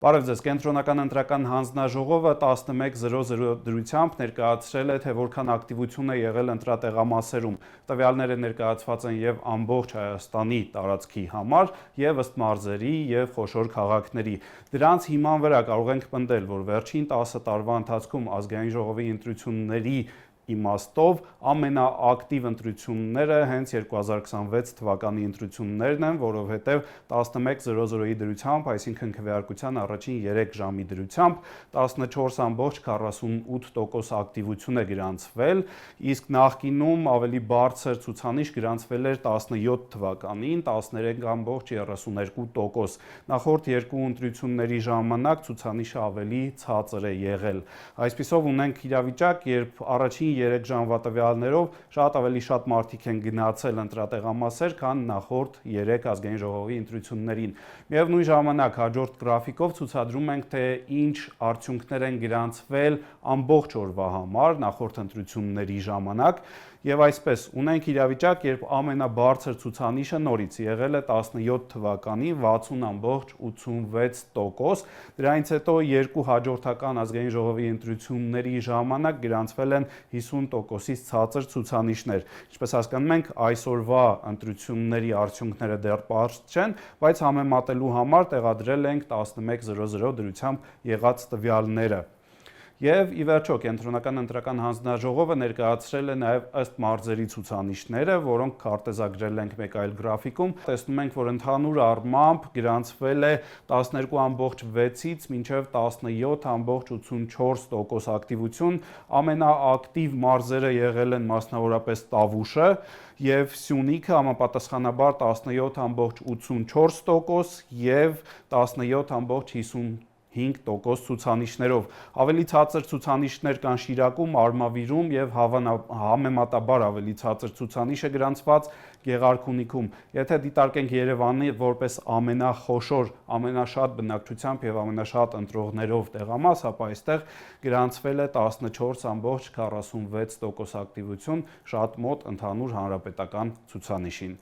Բարև ձեզ, կենտրոնական ընտրական հանձնաժողովը 11:00 դրությամբ ներկայացրել է, թե որքան ակտիվություն է եղել ընտրատեղամասերում։ Տվյալները ներկայացված են եւ ամբողջ Հայաստանի տարածքի համար, եւ ըստ մարզերի եւ խոշոր քաղաքների։ Դրանց հիման վրա կարող ենք պնդել, որ վերջին 10 տարվա ընթացքում ազգային ժողովի ընտրությունների իմաստով ամենաակտիվ ընտրությունները հենց 2026 թվականի ընտրություններն են, որովհետև 11:00-ի դրությամբ, այսինքն քվեարկության առաջին 3 ժամի դրությամբ 14,48% ակտիվություն է գրանցվել, իսկ նախկինում ավելի բարձր ցուցանիշ գրանցվել էր 17 թվականին 13,32%։ Նախորդ երկու ընտրությունների ժամանակ ցուցանիշը ավելի ցածր է եղել։ Այսպիսով ունենք իրավիճակ, երբ առաջին 3 ժամվա տվյալներով շատ ավելի շատ մարդիկ են գնացել ընտրատեղամասեր, քան նախորդ 3 ազգային ժողովի ընտրություններին։ Միևնույն ժամանակ հաջորդ գրաֆիկով ցուցադրում ենք, թե ինչ արդյունքներ են գրանցվել ամբողջ օրվա համար նախորդ ընտրությունների ժամանակ, եւ այսպես ունենք իրավիճակ, երբ ամենաբարձր ցուցանիշը նորից եղել է 17 թվականի 60,86%, դրանից հետո երկու հաջորդական ազգային ժողովի ընտրությունների ժամանակ գրանցվել են 50%-ից ցածր ցուցանիշներ։ Ինչպես հասկանում ենք, այսօրվա ընտրությունների արդյունքները դեռ պարզ չեն, բայց համեմատելու համար տեղադրել ենք 11:00 դրությամբ եղած տվյալները։ Եվ ի վերջո կենտրոնական ընտրական հանձնաժողովը ներկայացրել է նաև ըստ մարզերի ցուցանիշները, որոնք քարտեզագրել ենք մեկ այլ գրաֆիկում։ Տեսնում ենք, որ ընդհանուր առմամբ գրանցվել է 12,6-ից մինչև 17,84% ակտիվություն։ Ամենաակտիվ մարզերը եղել են մասնավորապես Տավուշը եւ Սյունիքը, համապատասխանաբար 17,84% եւ 17,55% ցուցանիշներով։ Ավելի ցածր ցուցանիշներ կան Շիրակում, Արմավիրում եւ համեմատաբար ավելի ցածր ցուցանիշ է գրանցված Գեղարքունիքում։ Եթե դիտարկենք Երևանը որպես ամենախոշոր, ամենաշատ բնակչությամբ եւ ամենաշատ ընտրողներով տեղամաս, ապա այստեղ գրանցվել է 14,46% ակտիվություն, շատ մոտ ընդհանուր հանրապետական ցուցանիշին։